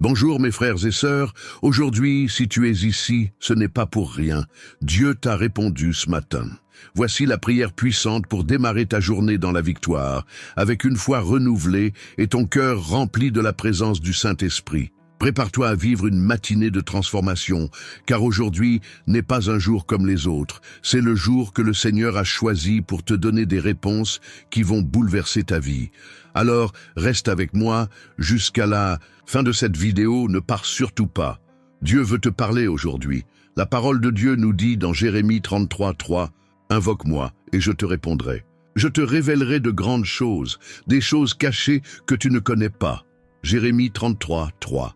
Bonjour mes frères et sœurs, aujourd'hui, si tu es ici, ce n'est pas pour rien. Dieu t'a répondu ce matin. Voici la prière puissante pour démarrer ta journée dans la victoire, avec une foi renouvelée et ton cœur rempli de la présence du Saint-Esprit. Prépare-toi à vivre une matinée de transformation, car aujourd'hui n'est pas un jour comme les autres. C'est le jour que le Seigneur a choisi pour te donner des réponses qui vont bouleverser ta vie. Alors, reste avec moi jusqu'à la fin de cette vidéo, ne pars surtout pas. Dieu veut te parler aujourd'hui. La parole de Dieu nous dit dans Jérémie 33:3, « Invoque-moi et je te répondrai. Je te révélerai de grandes choses, des choses cachées que tu ne connais pas. » Jérémie 33:3.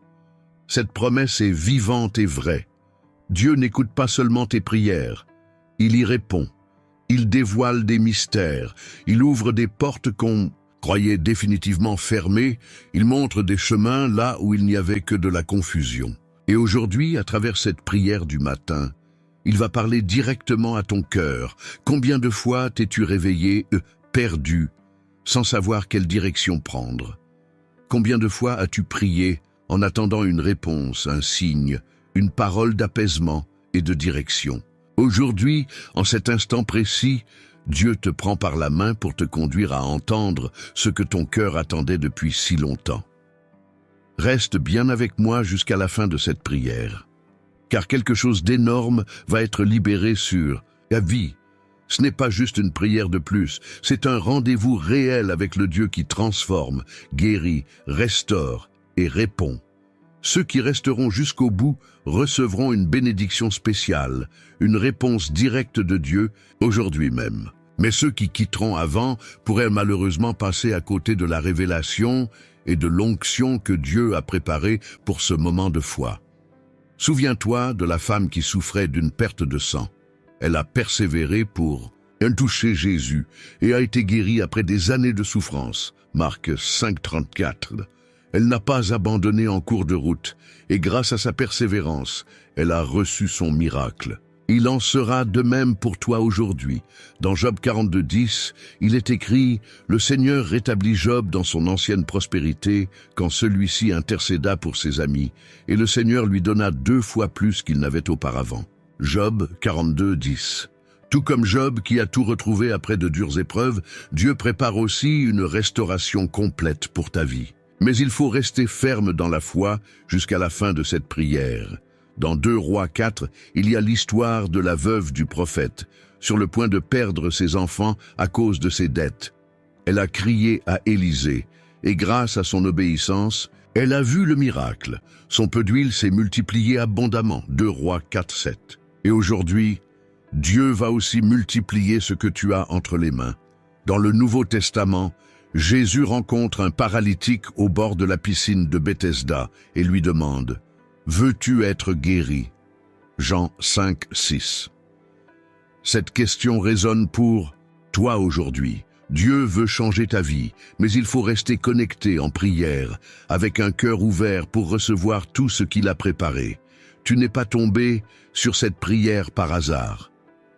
Cette promesse est vivante et vraie. Dieu n'écoute pas seulement tes prières, il y répond. Il dévoile des mystères, il ouvre des portes qu'on croyait définitivement fermées, il montre des chemins là où il n'y avait que de la confusion. Et aujourd'hui, à travers cette prière du matin, il va parler directement à ton cœur. Combien de fois t'es-tu réveillé, perdu, sans savoir quelle direction prendre? Combien de fois as-tu prié en attendant une réponse, un signe, une parole d'apaisement et de direction? Aujourd'hui, en cet instant précis, Dieu te prend par la main pour te conduire à entendre ce que ton cœur attendait depuis si longtemps. Reste bien avec moi jusqu'à la fin de cette prière, car quelque chose d'énorme va être libéré sur ta vie. Ce n'est pas juste une prière de plus, c'est un rendez-vous réel avec le Dieu qui transforme, guérit, restaure et répond. Ceux qui resteront jusqu'au bout recevront une bénédiction spéciale, une réponse directe de Dieu aujourd'hui même. Mais ceux qui quitteront avant pourraient malheureusement passer à côté de la révélation et de l'onction que Dieu a préparée pour ce moment de foi. Souviens-toi de la femme qui souffrait d'une perte de sang. Elle a persévéré pour toucher Jésus et a été guérie après des années de souffrance. Marc 5:34. Elle n'a pas abandonné en cours de route, et grâce à sa persévérance, elle a reçu son miracle. Il en sera de même pour toi aujourd'hui. Dans Job 42:10, il est écrit « Le Seigneur rétablit Job dans son ancienne prospérité quand celui-ci intercéda pour ses amis, et le Seigneur lui donna 2 fois plus qu'il n'avait auparavant. » Job 42:10. Tout comme Job qui a tout retrouvé après de dures épreuves, Dieu prépare aussi une restauration complète pour ta vie. Mais il faut rester ferme dans la foi jusqu'à la fin de cette prière. Dans 2 Rois 4, il y a l'histoire de la veuve du prophète, sur le point de perdre ses enfants à cause de ses dettes. Elle a crié à Élisée, et grâce à son obéissance, elle a vu le miracle. Son peu d'huile s'est multiplié abondamment. 2 Rois 4:7. Et aujourd'hui, Dieu va aussi multiplier ce que tu as entre les mains. Dans le Nouveau Testament, Jésus rencontre un paralytique au bord de la piscine de Bethesda et lui demande « Veux-tu être guéri ?» Jean 5:6. Cette question résonne pour toi aujourd'hui. Dieu veut changer ta vie, mais il faut rester connecté en prière, avec un cœur ouvert pour recevoir tout ce qu'il a préparé. Tu n'es pas tombé sur cette prière par hasard.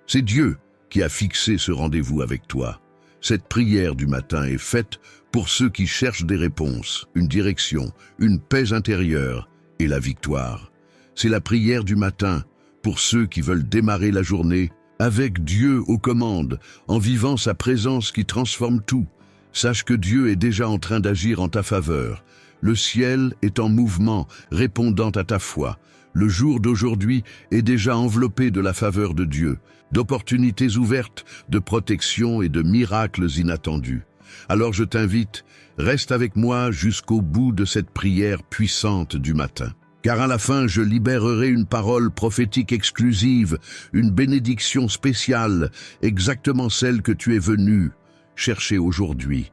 C'est Dieu qui a fixé ce rendez-vous avec toi. Cette prière du matin est faite pour ceux qui cherchent des réponses, une direction, une paix intérieure et la victoire. C'est la prière du matin pour ceux qui veulent démarrer la journée avec Dieu aux commandes, en vivant sa présence qui transforme tout. Sache que Dieu est déjà en train d'agir en ta faveur. Le ciel est en mouvement, répondant à ta foi. Le jour d'aujourd'hui est déjà enveloppé de la faveur de Dieu, d'opportunités ouvertes, de protection et de miracles inattendus. Alors je t'invite, reste avec moi jusqu'au bout de cette prière puissante du matin. Car à la fin, je libérerai une parole prophétique exclusive, une bénédiction spéciale, exactement celle que tu es venu chercher aujourd'hui.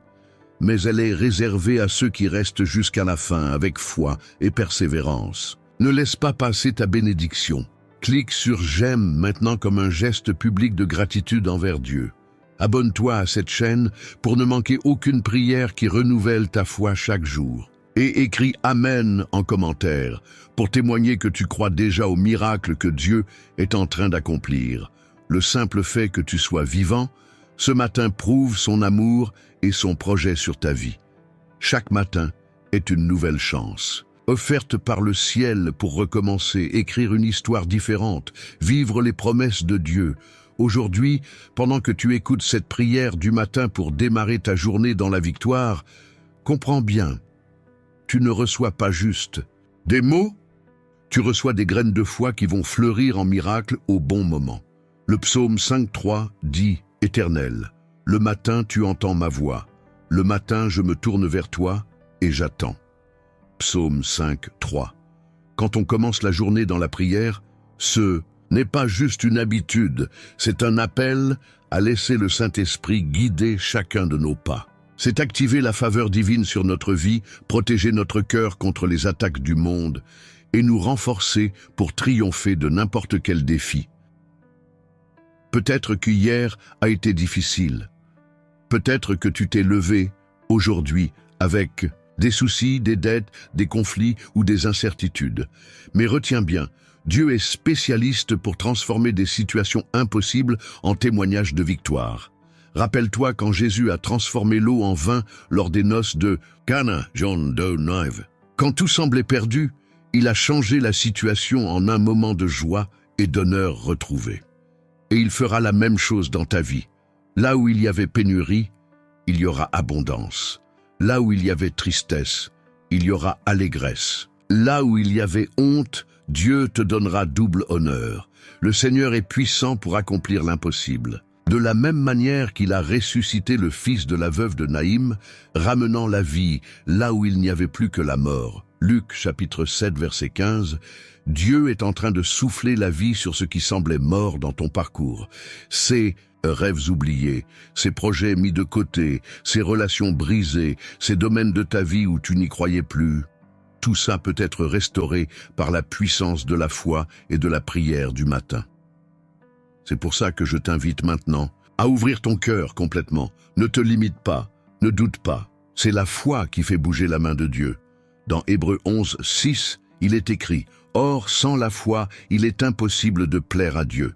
Mais elle est réservée à ceux qui restent jusqu'à la fin avec foi et persévérance. Ne laisse pas passer ta bénédiction. Clique sur « J'aime » maintenant comme un geste public de gratitude envers Dieu. Abonne-toi à cette chaîne pour ne manquer aucune prière qui renouvelle ta foi chaque jour. Et écris « Amen » en commentaire pour témoigner que tu crois déjà au miracle que Dieu est en train d'accomplir. Le simple fait que tu sois vivant, ce matin prouve son amour et son projet sur ta vie. Chaque matin est une nouvelle chance. offerte par le ciel pour recommencer, écrire une histoire différente, vivre les promesses de Dieu. Aujourd'hui, pendant que tu écoutes cette prière du matin pour démarrer ta journée dans la victoire, comprends bien, tu ne reçois pas juste des mots, tu reçois des graines de foi qui vont fleurir en miracle au bon moment. Le psaume 5.3 dit « Éternel, le matin tu entends ma voix, le matin je me tourne vers toi et j'attends. » Psaume 5.3. Quand on commence la journée dans la prière, ce n'est pas juste une habitude, c'est un appel à laisser le Saint-Esprit guider chacun de nos pas. C'est activer la faveur divine sur notre vie, protéger notre cœur contre les attaques du monde et nous renforcer pour triompher de n'importe quel défi. Peut-être qu'hier a été difficile. Peut-être que tu t'es levé aujourd'hui avec des soucis, des dettes, des conflits ou des incertitudes. Mais retiens bien, Dieu est spécialiste pour transformer des situations impossibles en témoignages de victoire. Rappelle-toi quand Jésus a transformé l'eau en vin lors des noces de Cana, John 2:9. Quand tout semblait perdu, il a changé la situation en un moment de joie et d'honneur retrouvé. Et il fera la même chose dans ta vie. Là où il y avait pénurie, il y aura abondance. Là où il y avait tristesse, il y aura allégresse. Là où il y avait honte, Dieu te donnera double honneur. Le Seigneur est puissant pour accomplir l'impossible. De la même manière qu'il a ressuscité le fils de la veuve de Naïm, ramenant la vie là où il n'y avait plus que la mort. Luc chapitre 7 verset 15, Dieu est en train de souffler la vie sur ce qui semblait mort dans ton parcours. Ces rêves oubliés, ces projets mis de côté, ces relations brisées, ces domaines de ta vie où tu n'y croyais plus. Tout ça peut être restauré par la puissance de la foi et de la prière du matin. C'est pour ça que je t'invite maintenant à ouvrir ton cœur complètement. Ne te limite pas, ne doute pas. C'est la foi qui fait bouger la main de Dieu. Dans Hébreux 11:6, il est écrit « Or, sans la foi, il est impossible de plaire à Dieu.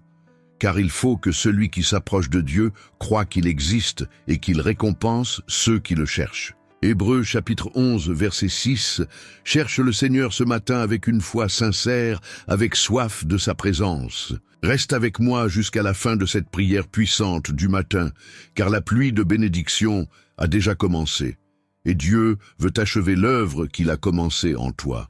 Car il faut que celui qui s'approche de Dieu croit qu'il existe et qu'il récompense ceux qui le cherchent. » Hébreux chapitre 11, verset 6, « Cherche le Seigneur ce matin avec une foi sincère, avec soif de sa présence. Reste avec moi jusqu'à la fin de cette prière puissante du matin, car la pluie de bénédiction a déjà commencé, et Dieu veut achever l'œuvre qu'il a commencée en toi.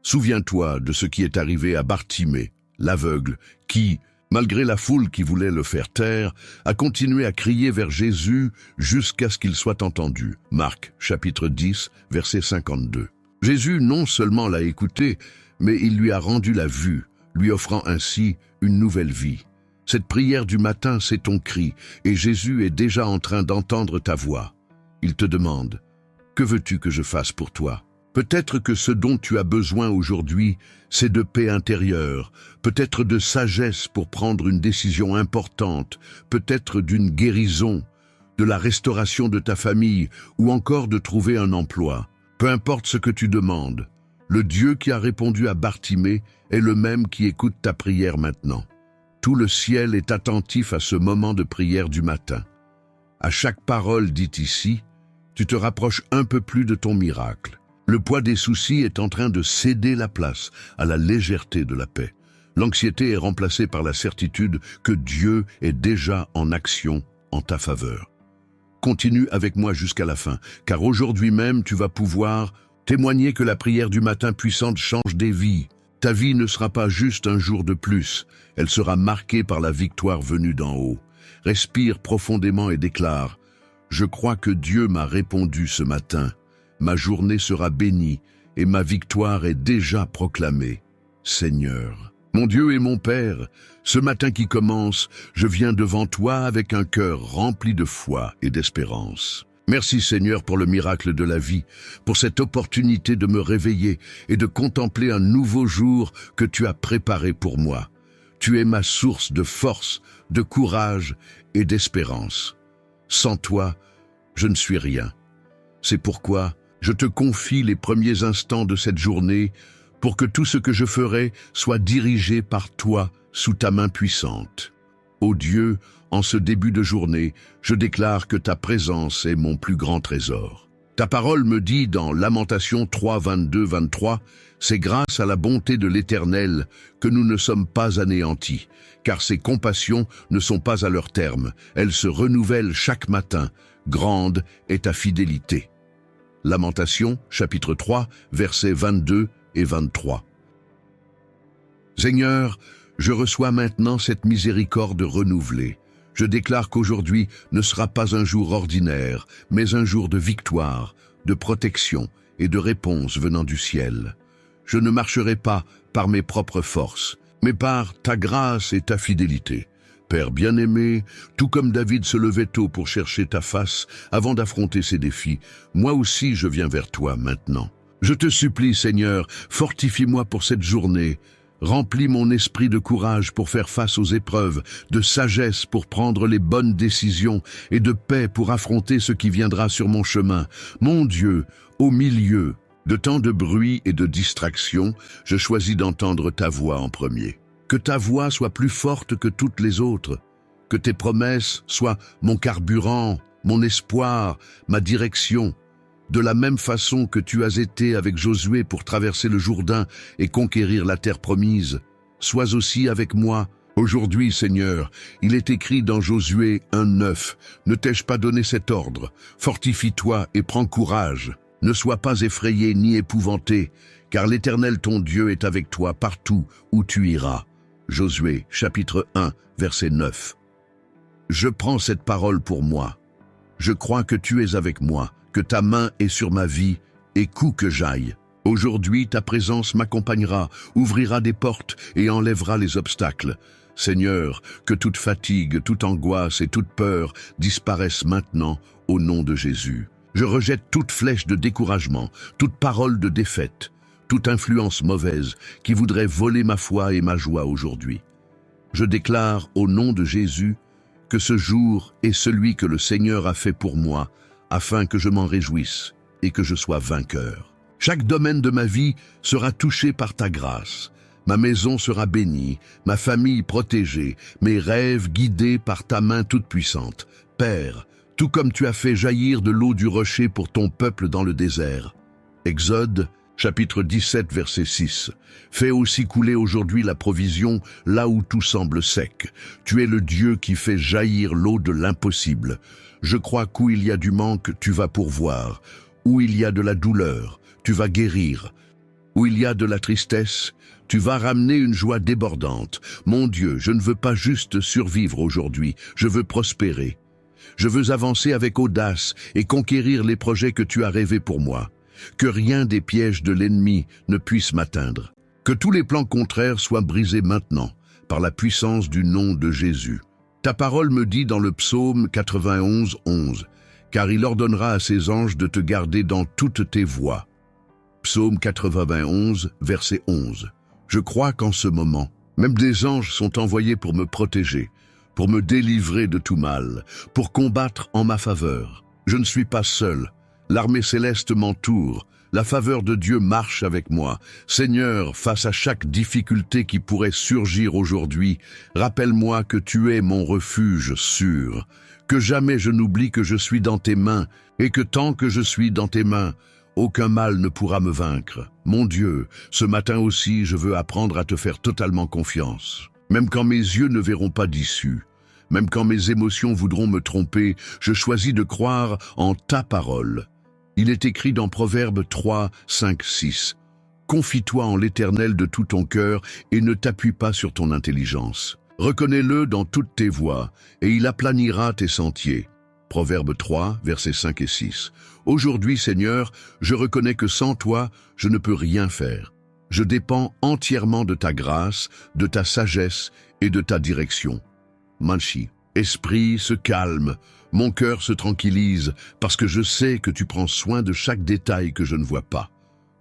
Souviens-toi de ce qui est arrivé à Bartimée, l'aveugle, qui, malgré la foule qui voulait le faire taire, a continué à crier vers Jésus jusqu'à ce qu'il soit entendu. Marc, chapitre 10, verset 52. Jésus non seulement l'a écouté, mais il lui a rendu la vue, lui offrant ainsi une nouvelle vie. Cette prière du matin, c'est ton cri, et Jésus est déjà en train d'entendre ta voix. Il te demande, « Que veux-tu que je fasse pour toi ?» Peut-être que ce dont tu as besoin aujourd'hui, c'est de paix intérieure, peut-être de sagesse pour prendre une décision importante, peut-être d'une guérison, de la restauration de ta famille ou encore de trouver un emploi. Peu importe ce que tu demandes, le Dieu qui a répondu à Bartimée est le même qui écoute ta prière maintenant. Tout le ciel est attentif à ce moment de prière du matin. À chaque parole dite ici, tu te rapproches un peu plus de ton miracle. Le poids des soucis est en train de céder la place à la légèreté de la paix. L'anxiété est remplacée par la certitude que Dieu est déjà en action en ta faveur. Continue avec moi jusqu'à la fin, car aujourd'hui même tu vas pouvoir témoigner que la prière du matin puissante change des vies. Ta vie ne sera pas juste un jour de plus, elle sera marquée par la victoire venue d'en haut. Respire profondément et déclare « Je crois que Dieu m'a répondu ce matin. Ma journée sera bénie et ma victoire est déjà proclamée. Seigneur, mon Dieu et mon Père, ce matin qui commence, je viens devant toi avec un cœur rempli de foi et d'espérance. Merci Seigneur pour le miracle de la vie, pour cette opportunité de me réveiller et de contempler un nouveau jour que tu as préparé pour moi. Tu es ma source de force, de courage et d'espérance. Sans toi, je ne suis rien. C'est pourquoi je te confie les premiers instants de cette journée pour que tout ce que je ferai soit dirigé par toi sous ta main puissante. Ô Dieu, en ce début de journée, je déclare que ta présence est mon plus grand trésor. Ta parole me dit dans Lamentations 3, 22-23, « C'est grâce à la bonté de l'Éternel que nous ne sommes pas anéantis, car ses compassions ne sont pas à leur terme, elles se renouvellent chaque matin, grande est ta fidélité. » Lamentations, chapitre 3, versets 22 et 23. Seigneur, je reçois maintenant cette miséricorde renouvelée. Je déclare qu'aujourd'hui ne sera pas un jour ordinaire, mais un jour de victoire, de protection et de réponse venant du ciel. Je ne marcherai pas par mes propres forces, mais par ta grâce et ta fidélité. Père bien-aimé, tout comme David se levait tôt pour chercher ta face avant d'affronter ses défis, moi aussi je viens vers toi maintenant. Je te supplie, Seigneur, fortifie-moi pour cette journée. Remplis mon esprit de courage pour faire face aux épreuves, de sagesse pour prendre les bonnes décisions et de paix pour affronter ce qui viendra sur mon chemin. Mon Dieu, au milieu de tant de bruit et de distractions, je choisis d'entendre ta voix en premier. Que ta voix soit plus forte que toutes les autres. Que tes promesses soient mon carburant, mon espoir, ma direction. De la même façon que tu as été avec Josué pour traverser le Jourdain et conquérir la terre promise, sois aussi avec moi. Aujourd'hui, Seigneur, il est écrit dans Josué 1:9, « Ne t'ai-je pas donné cet ordre? Fortifie-toi et prends courage. Ne sois pas effrayé ni épouvanté, car l'Éternel ton Dieu est avec toi partout où tu iras. » Josué, chapitre 1, verset 9. Je prends cette parole pour moi. Je crois que tu es avec moi, que ta main est sur ma vie, et où que j'aille. Aujourd'hui, ta présence m'accompagnera, ouvrira des portes et enlèvera les obstacles. Seigneur, que toute fatigue, toute angoisse et toute peur disparaissent maintenant au nom de Jésus. Je rejette toute flèche de découragement, toute parole de défaite, toute influence mauvaise qui voudrait voler ma foi et ma joie aujourd'hui. Je déclare au nom de Jésus que ce jour est celui que le Seigneur a fait pour moi, afin que je m'en réjouisse et que je sois vainqueur. Chaque domaine de ma vie sera touché par ta grâce. Ma maison sera bénie, ma famille protégée, mes rêves guidés par ta main toute-puissante. Père, tout comme tu as fait jaillir de l'eau du rocher pour ton peuple dans le désert. Exode, chapitre 17, verset 6. Fais aussi couler aujourd'hui la provision là où tout semble sec. Tu es le Dieu qui fait jaillir l'eau de l'impossible. Je crois qu'où il y a du manque, tu vas pourvoir. Où il y a de la douleur, tu vas guérir. Où il y a de la tristesse, tu vas ramener une joie débordante. Mon Dieu, je ne veux pas juste survivre aujourd'hui, je veux prospérer. Je veux avancer avec audace et conquérir les projets que tu as rêvés pour moi. Que rien des pièges de l'ennemi ne puisse m'atteindre. Que tous les plans contraires soient brisés maintenant, par la puissance du nom de Jésus. Ta parole me dit dans le psaume 91, 11, « Car il ordonnera à ses anges de te garder dans toutes tes voies. » Psaume 91, verset 11. Je crois qu'en ce moment, même des anges sont envoyés pour me protéger, pour me délivrer de tout mal, pour combattre en ma faveur. Je ne suis pas seul. L'armée céleste m'entoure. La faveur de Dieu marche avec moi. Seigneur, face à chaque difficulté qui pourrait surgir aujourd'hui, rappelle-moi que tu es mon refuge sûr. Que jamais je n'oublie que je suis dans tes mains et que tant que je suis dans tes mains, aucun mal ne pourra me vaincre. Mon Dieu, ce matin aussi, je veux apprendre à te faire totalement confiance. Même quand mes yeux ne verront pas d'issue, même quand mes émotions voudront me tromper, je choisis de croire en ta parole. Il est écrit dans Proverbes 3, 5, 6. « Confie-toi en l'Éternel de tout ton cœur et ne t'appuie pas sur ton intelligence. Reconnais-le dans toutes tes voies et il aplanira tes sentiers. » Proverbes 3, versets 5 et 6. Aujourd'hui, Seigneur, je reconnais que sans toi, je ne peux rien faire. Je dépends entièrement de ta grâce, de ta sagesse et de ta direction. Manchi, esprit se calme, mon cœur se tranquillise parce que je sais que tu prends soin de chaque détail que je ne vois pas.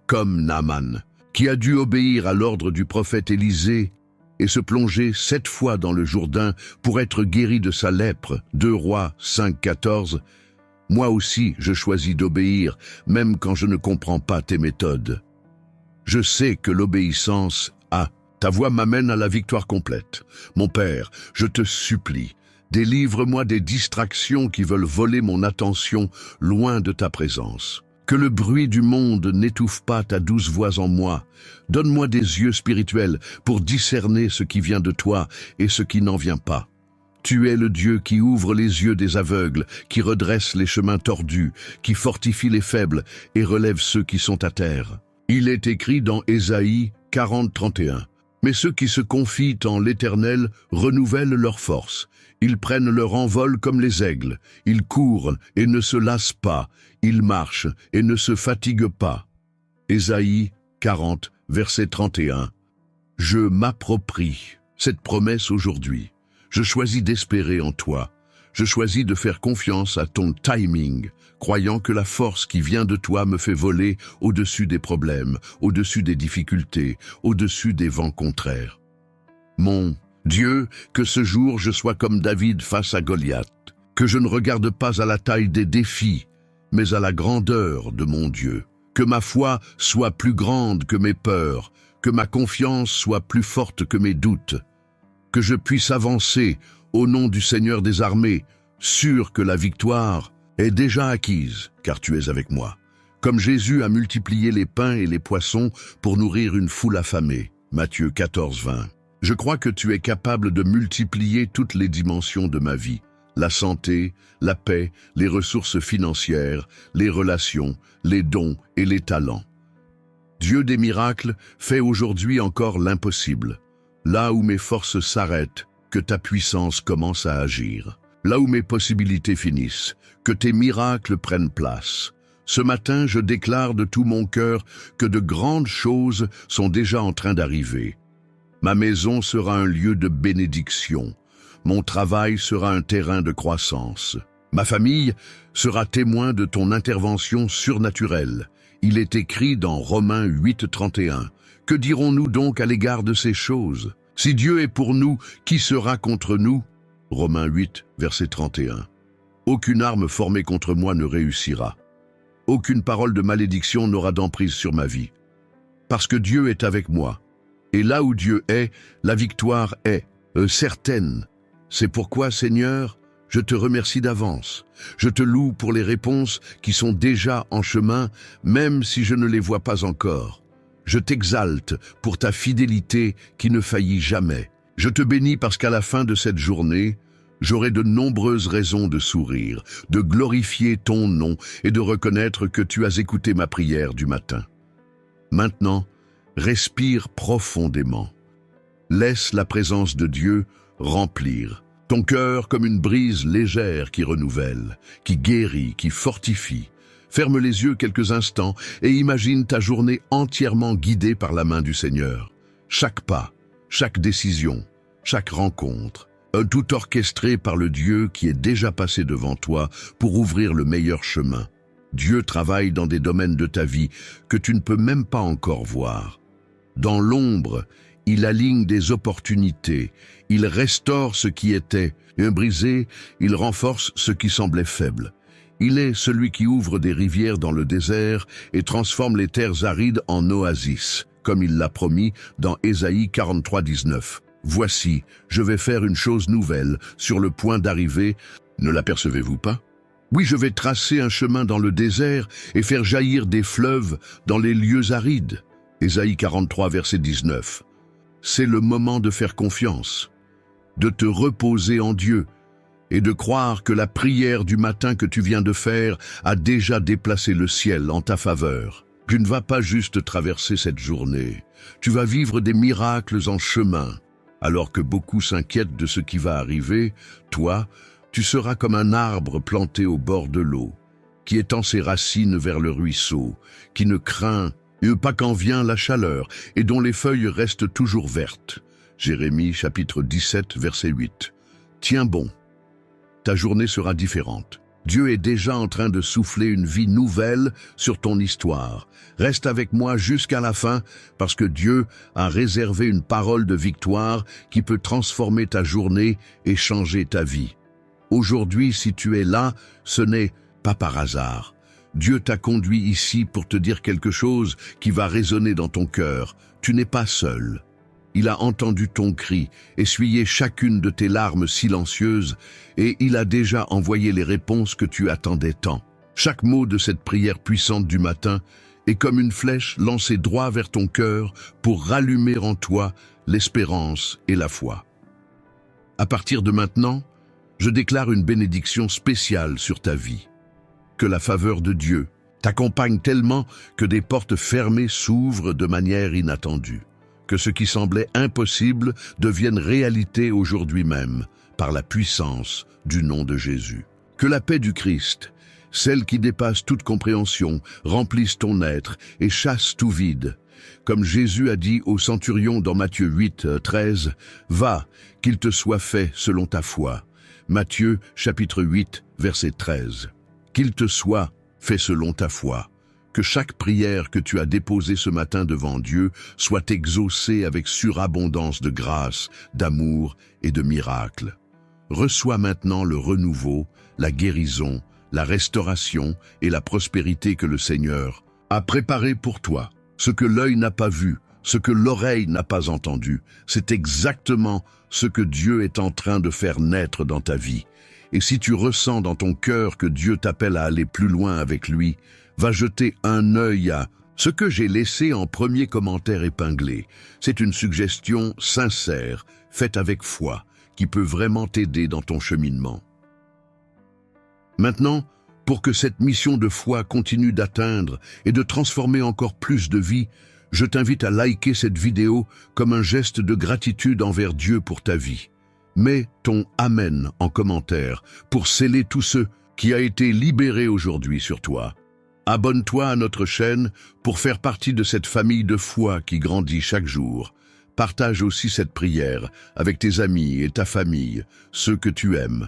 Comme Naaman, qui a dû obéir à l'ordre du prophète Élisée et se plonger 7 fois dans le Jourdain pour être guéri de sa lèpre. 2 Rois 5, 14. Moi aussi, je choisis d'obéir, même quand je ne comprends pas tes méthodes. Je sais que l'obéissance a. Ta voix m'amène à la victoire complète. Mon Père, je te supplie, délivre-moi des distractions qui veulent voler mon attention loin de ta présence. Que le bruit du monde n'étouffe pas ta douce voix en moi. Donne-moi des yeux spirituels pour discerner ce qui vient de toi et ce qui n'en vient pas. Tu es le Dieu qui ouvre les yeux des aveugles, qui redresse les chemins tordus, qui fortifie les faibles et relève ceux qui sont à terre. Il est écrit dans Ésaïe 40:31. Mais ceux qui se confient en l'Éternel renouvellent leur force. Ils prennent leur envol comme les aigles. Ils courent et ne se lassent pas. Ils marchent et ne se fatiguent pas. Ésaïe 40, verset 31. Je m'approprie cette promesse aujourd'hui. Je choisis d'espérer en toi. Je choisis de faire confiance à ton timing, croyant que la force qui vient de toi me fait voler au-dessus des problèmes, au-dessus des difficultés, au-dessus des vents contraires. Mon Dieu, que ce jour je sois comme David face à Goliath, que je ne regarde pas à la taille des défis, mais à la grandeur de mon Dieu. Que ma foi soit plus grande que mes peurs, que ma confiance soit plus forte que mes doutes, que je puisse avancer au nom du Seigneur des armées, sûr que la victoire est déjà acquise, car tu es avec moi. Comme Jésus a multiplié les pains et les poissons pour nourrir une foule affamée. Matthieu 14:20. Je crois que tu es capable de multiplier toutes les dimensions de ma vie. La santé, la paix, les ressources financières, les relations, les dons et les talents. Dieu des miracles fait aujourd'hui encore l'impossible. Là où mes forces s'arrêtent, que ta puissance commence à agir. Là où mes possibilités finissent, que tes miracles prennent place. Ce matin, je déclare de tout mon cœur que de grandes choses sont déjà en train d'arriver. Ma maison sera un lieu de bénédiction. Mon travail sera un terrain de croissance. Ma famille sera témoin de ton intervention surnaturelle. Il est écrit dans Romains 8:31. Que dirons-nous donc à l'égard de ces choses? Si Dieu est pour nous, qui sera contre nous? Romains 8, verset 31. Aucune arme formée contre moi ne réussira. Aucune parole de malédiction n'aura d'emprise sur ma vie. Parce que Dieu est avec moi. Et là où Dieu est, la victoire est certaine. C'est pourquoi, Seigneur, je te remercie d'avance. Je te loue pour les réponses qui sont déjà en chemin, même si je ne les vois pas encore. Je t'exalte pour ta fidélité qui ne faillit jamais. Je te bénis parce qu'à la fin de cette journée, j'aurai de nombreuses raisons de sourire, de glorifier ton nom et de reconnaître que tu as écouté ma prière du matin. Maintenant, respire profondément. Laisse la présence de Dieu remplir ton cœur comme une brise légère qui renouvelle, qui guérit, qui fortifie. Ferme les yeux quelques instants et imagine ta journée entièrement guidée par la main du Seigneur. Chaque pas, chaque décision, chaque rencontre, tout orchestré par le Dieu qui est déjà passé devant toi pour ouvrir le meilleur chemin. Dieu travaille dans des domaines de ta vie que tu ne peux même pas encore voir. Dans l'ombre, il aligne des opportunités, il restaure ce qui était brisé, il renforce ce qui semblait faible. Il est celui qui ouvre des rivières dans le désert et transforme les terres arides en oasis, comme il l'a promis dans Ésaïe 43:19. Voici, je vais faire une chose nouvelle, sur le point d'arriver. Ne l'apercevez-vous pas? Oui, je vais tracer un chemin dans le désert et faire jaillir des fleuves dans les lieux arides. Ésaïe 43, verset 19. C'est le moment de faire confiance, de te reposer en Dieu et de croire que la prière du matin que tu viens de faire a déjà déplacé le ciel en ta faveur. Tu ne vas pas juste traverser cette journée, tu vas vivre des miracles en chemin. Alors que beaucoup s'inquiètent de ce qui va arriver, toi, tu seras comme un arbre planté au bord de l'eau, qui étend ses racines vers le ruisseau, qui ne craint pas quand vient la chaleur et dont les feuilles restent toujours vertes. Jérémie chapitre 17, verset 8. Tiens bon, ta journée sera différente. Dieu est déjà en train de souffler une vie nouvelle sur ton histoire. Reste avec moi jusqu'à la fin parce que Dieu a réservé une parole de victoire qui peut transformer ta journée et changer ta vie. Aujourd'hui, si tu es là, ce n'est pas par hasard. Dieu t'a conduit ici pour te dire quelque chose qui va résonner dans ton cœur. Tu n'es pas seul. Il a entendu ton cri, essuyé chacune de tes larmes silencieuses, et il a déjà envoyé les réponses que tu attendais tant. Chaque mot de cette prière puissante du matin est comme une flèche lancée droit vers ton cœur pour rallumer en toi l'espérance et la foi. À partir de maintenant, je déclare une bénédiction spéciale sur ta vie. Que la faveur de Dieu t'accompagne tellement que des portes fermées s'ouvrent de manière inattendue. Que ce qui semblait impossible devienne réalité aujourd'hui même, par la puissance du nom de Jésus. Que la paix du Christ, celle qui dépasse toute compréhension, remplisse ton être et chasse tout vide. Comme Jésus a dit au centurion dans Matthieu 8, 13, « Va, qu'il te soit fait selon ta foi ». Matthieu chapitre 8, verset 13. « Qu'il te soit fait selon ta foi ». Que chaque prière que tu as déposée ce matin devant Dieu soit exaucée avec surabondance de grâce, d'amour et de miracles. Reçois maintenant le renouveau, la guérison, la restauration et la prospérité que le Seigneur a préparé pour toi. Ce que l'œil n'a pas vu, ce que l'oreille n'a pas entendu, c'est exactement ce que Dieu est en train de faire naître dans ta vie. Et si tu ressens dans ton cœur que Dieu t'appelle à aller plus loin avec lui, va jeter un œil à ce que j'ai laissé en premier commentaire épinglé. C'est une suggestion sincère, faite avec foi, qui peut vraiment t'aider dans ton cheminement. Maintenant, pour que cette mission de foi continue d'atteindre et de transformer encore plus de vies, je t'invite à liker cette vidéo comme un geste de gratitude envers Dieu pour ta vie. Mets ton Amen en commentaire pour sceller tout ce qui a été libéré aujourd'hui sur toi. Abonne-toi à notre chaîne pour faire partie de cette famille de foi qui grandit chaque jour. Partage aussi cette prière avec tes amis et ta famille, ceux que tu aimes.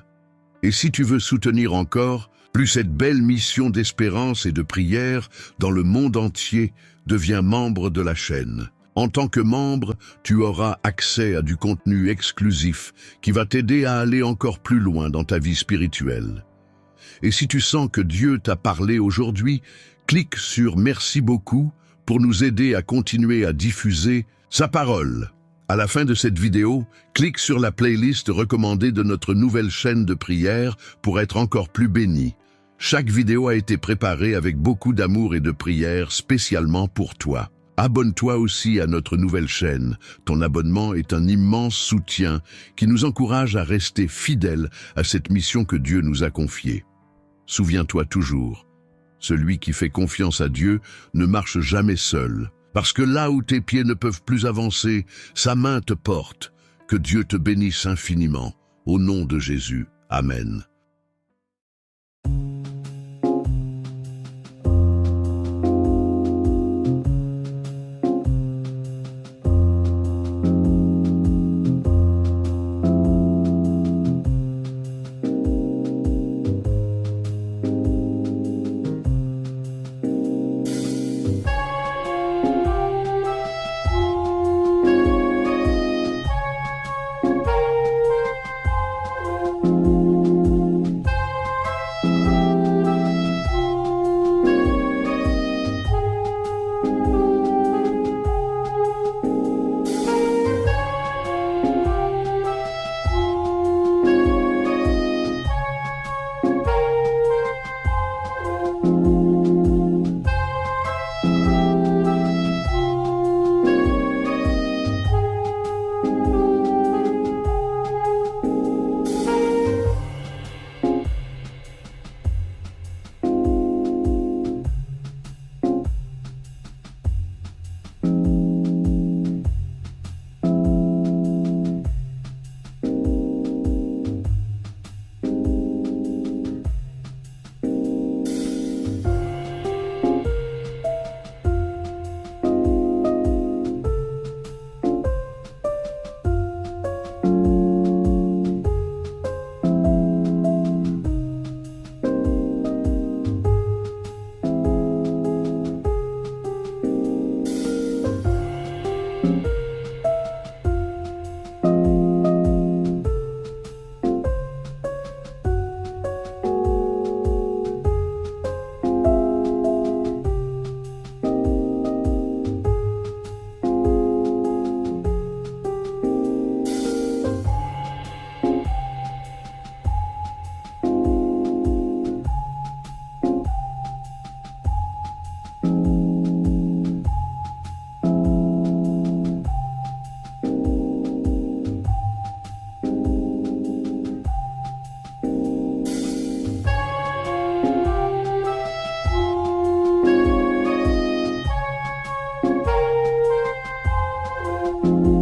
Et si tu veux soutenir encore plus cette belle mission d'espérance et de prière dans le monde entier, deviens membre de la chaîne. En tant que membre, tu auras accès à du contenu exclusif qui va t'aider à aller encore plus loin dans ta vie spirituelle. Et si tu sens que Dieu t'a parlé aujourd'hui, clique sur « Merci beaucoup » pour nous aider à continuer à diffuser sa parole. À la fin de cette vidéo, clique sur la playlist recommandée de notre nouvelle chaîne de prière pour être encore plus béni. Chaque vidéo a été préparée avec beaucoup d'amour et de prière spécialement pour toi. Abonne-toi aussi à notre nouvelle chaîne. Ton abonnement est un immense soutien qui nous encourage à rester fidèles à cette mission que Dieu nous a confiée. Souviens-toi toujours, celui qui fait confiance à Dieu ne marche jamais seul. Parce que là où tes pieds ne peuvent plus avancer, sa main te porte. Que Dieu te bénisse infiniment. Au nom de Jésus. Amen. Thank